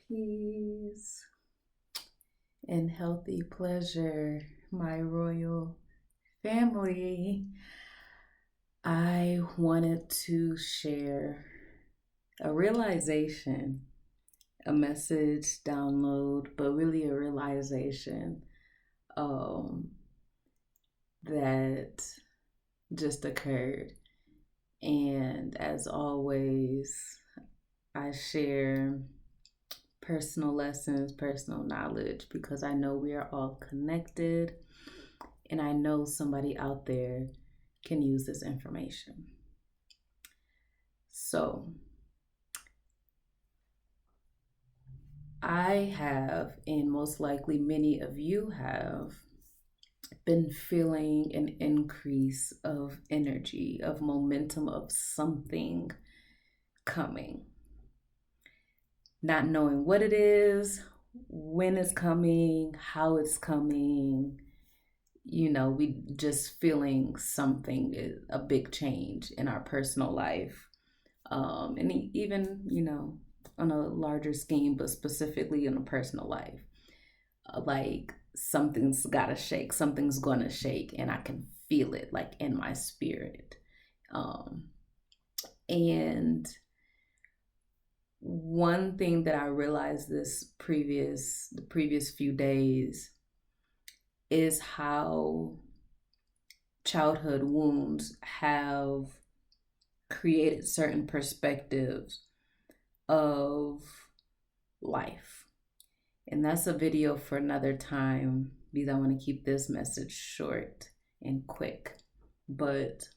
Peace and healthy pleasure, my royal family. I wanted to share a realization, a message download, but really a realization um, that just occurred. And as always, I share personal lessons, personal knowledge, because I know we are all connected and I know somebody out there can use this information. So, I have, and most likely many of you have, been feeling an increase of energy, of momentum, of something coming. Not knowing what it is, when it's coming, how it's coming, we just feeling something is a big change in our personal life. And even, on a larger scheme, but specifically in a personal life. Like something's gotta shake, something's gonna shake, and I can feel it like in my spirit. And one thing that I realized the previous few days is how childhood wounds have created certain perspectives of life. And that's a video for another time because I want to keep this message short and quick. But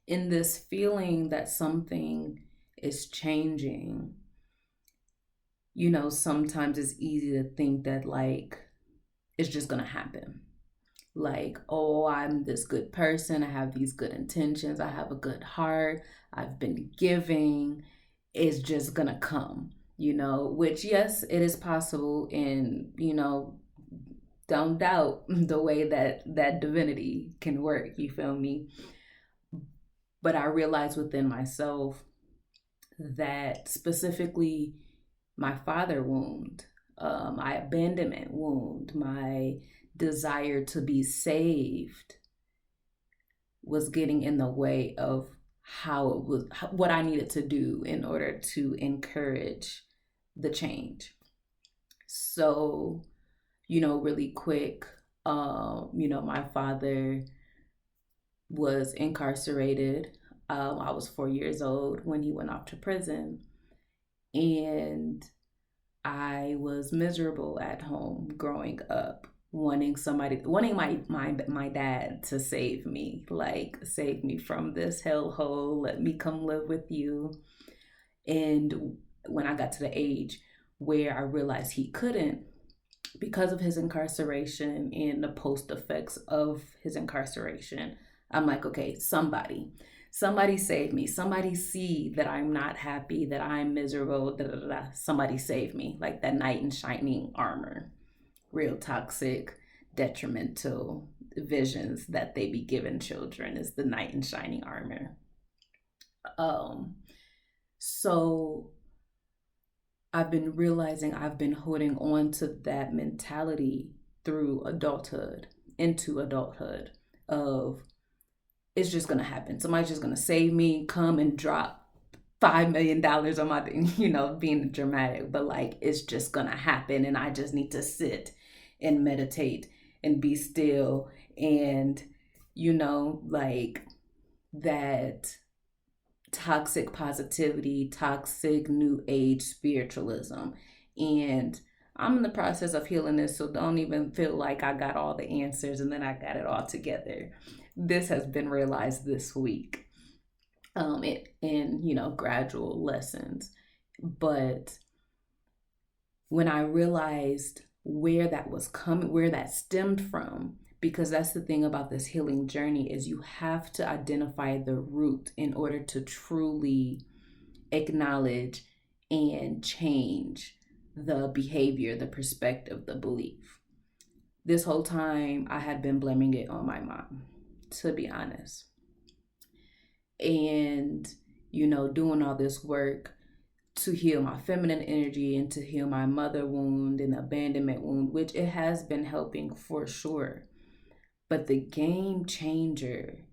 in this feeling that something is changing, sometimes it's easy to think that like it's just going to happen. Like, oh, I'm this good person. I have these good intentions. I have a good heart. I've been giving. It's just going to come, which, yes, it is possible. And, don't doubt the way that divinity can work. You feel me? But I realized within myself that specifically my father wound, my abandonment wound, my desire to be saved was getting in the way of what I needed to do in order to encourage the change. So, really quick, my father was incarcerated. I was 4 years old when he went off to prison, and I was miserable at home growing up, wanting my dad to save me, like save me from this hellhole, let me come live with you. And when I got to the age where I realized he couldn't, because of his incarceration and the post effects of his incarceration, I'm like, okay, somebody save me. Somebody see that I'm not happy, that I'm miserable. Da, da, da, da. Somebody save me. Like that knight in shining armor. Real toxic, detrimental visions that they be giving children is the knight in shining armor. So I've been realizing I've been holding on to that mentality through into adulthood of it's just gonna happen. Somebody's just gonna save me, come and drop $5 million on my, being dramatic, but like it's just gonna happen, and I just need to sit and meditate and be still, and like that toxic positivity, toxic new age spiritualism. And I'm in the process of healing this, so don't even feel like I got all the answers and then I got it all together. This has been realized this week, in gradual lessons. But when I realized where that was coming, where that stemmed from, because that's the thing about this healing journey is you have to identify the root in order to truly acknowledge and change the behavior, the perspective, the belief. This whole time I had been blaming it on my mom, to be honest. And, doing all this work to heal my feminine energy and to heal my mother wound and abandonment wound, which it has been helping for sure. But the game changer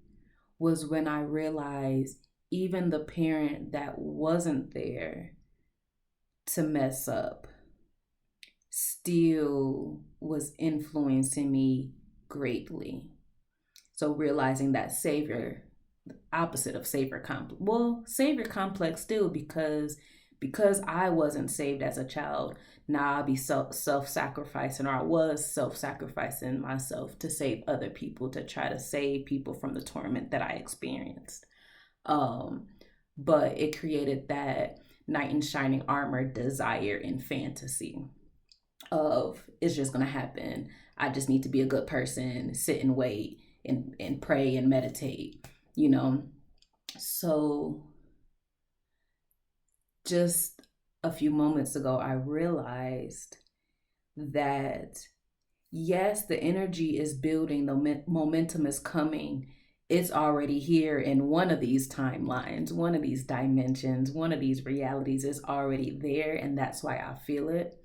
was when I realized even the parent that wasn't there to mess up still was influencing me greatly. So realizing that savior, opposite of savior complex, savior complex still, because I wasn't saved as a child, now I'll be self-sacrificing, or I was self-sacrificing myself to save other people, to try to save people from the torment that I experienced. But it created that knight in shining armor desire and fantasy of, it's just gonna happen. I just need to be a good person, sit and wait and pray and meditate, you know. So just a few moments ago, I realized that yes, the energy is building, the momentum is coming. It's already here in one of these timelines, one of these dimensions, one of these realities is already there, and that's why I feel it.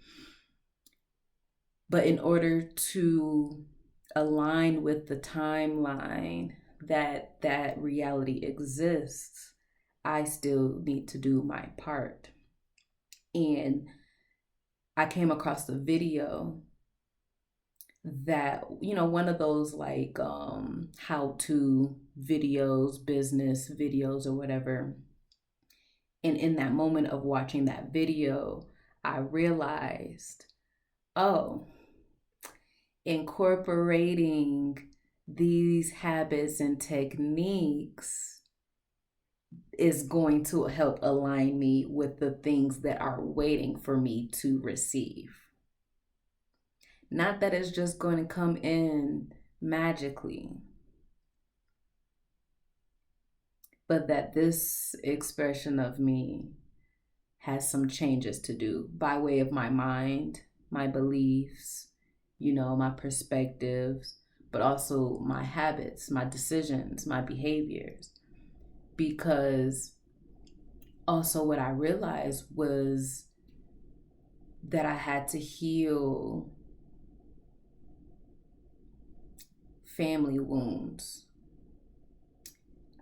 But in order to align with the timeline that reality exists, I still need to do my part. And I came across the video that, one of those like how-to videos, business videos or whatever. And in that moment of watching that video, I realized, oh, incorporating these habits and techniques is going to help align me with the things that are waiting for me to receive. Not that it's just going to come in magically, but that this expression of me has some changes to do by way of my mind, my beliefs, my perspectives, but also my habits, my decisions, my behaviors. Because also what I realized was that I had to heal family wounds.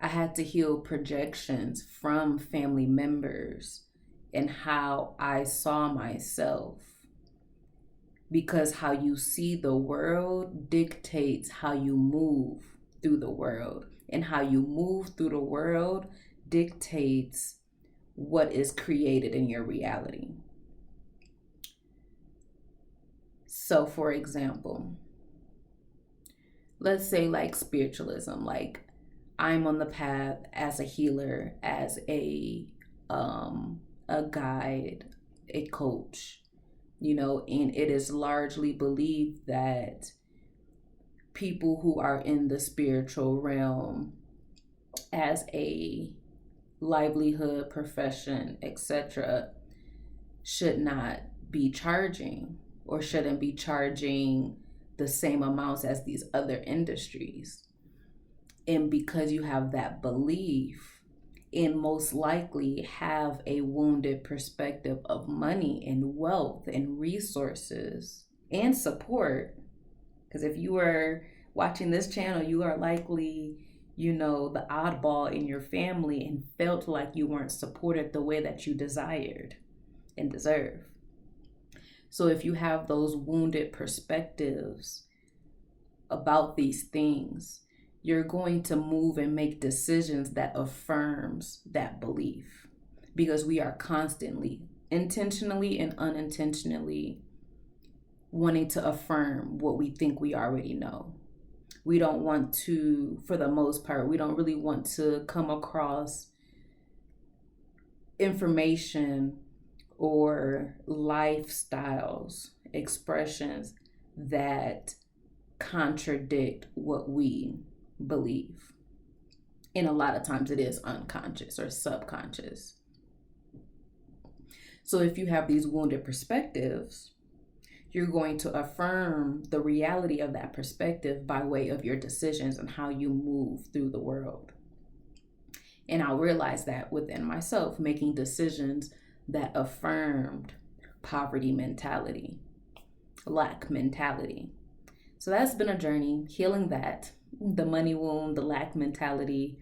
I had to heal projections from family members and how I saw myself. Because how you see the world dictates how you move through the world. And how you move through the world dictates what is created in your reality. So, for example, let's say like spiritualism, like I'm on the path as a healer, as a guide, a coach, and it is largely believed that people who are in the spiritual realm as a livelihood, profession, etc., should not be charging, or shouldn't be charging the same amounts as these other industries. And because you have that belief, and most likely have a wounded perspective of money and wealth and resources and support, because if you are watching this channel, you are likely, the oddball in your family and felt like you weren't supported the way that you desired and deserve. So if you have those wounded perspectives about these things, you're going to move and make decisions that affirms that belief, because we are constantly, intentionally and unintentionally, wanting to affirm what we think we already know. We don't want to, for the most part, we don't really want to come across information or lifestyles, expressions that contradict what we believe. And a lot of times it is unconscious or subconscious. So if you have these wounded perspectives, you're going to affirm the reality of that perspective by way of your decisions and how you move through the world. And I'll realize that within myself, making decisions that affirmed poverty mentality, lack mentality. So that's been a journey, healing that, the money wound, the lack mentality,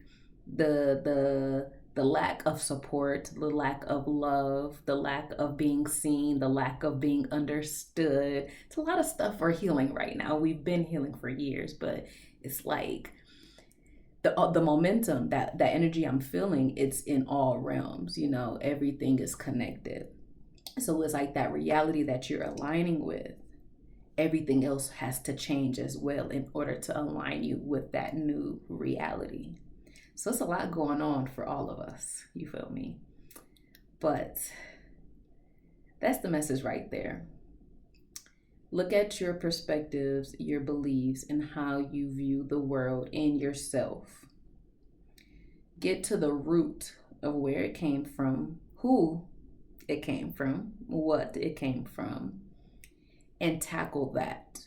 the lack of support, the lack of love, the lack of being seen, the lack of being understood. It's a lot of stuff we're healing right now. We've been healing for years, but it's like the momentum, that energy I'm feeling, it's in all realms, you know, everything is connected. So it's like that reality that you're aligning with, everything else has to change as well in order to align you with that new reality. So it's a lot going on for all of us, you feel me? But that's the message right there. Look at your perspectives, your beliefs, and how you view the world and yourself. Get to the root of where it came from, who it came from, what it came from, and tackle that.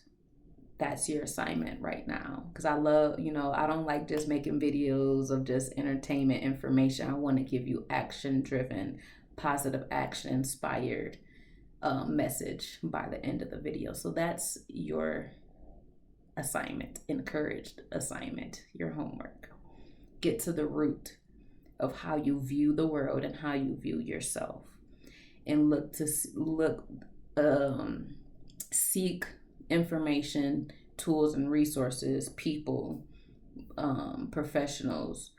That's your assignment right now. Because I love, you know, I don't like just making videos of just entertainment information. I want to give you action driven, positive action inspired message by the end of the video. So that's your assignment, encouraged assignment, your homework. Get to the root of how you view the world and how you view yourself, and seek information, tools and resources, people, professionals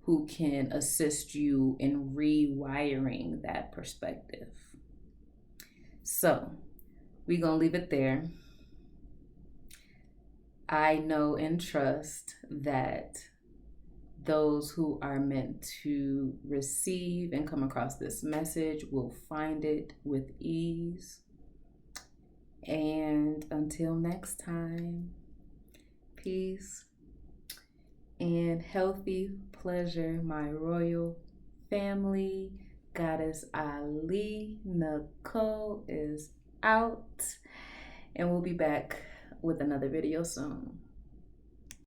who can assist you in rewiring that perspective. So we're going to leave it there. I know and trust that those who are meant to receive and come across this message will find it with ease. And until next time, peace and healthy pleasure, my royal family. Goddess Ali Nicole is out, and we'll be back with another video soon.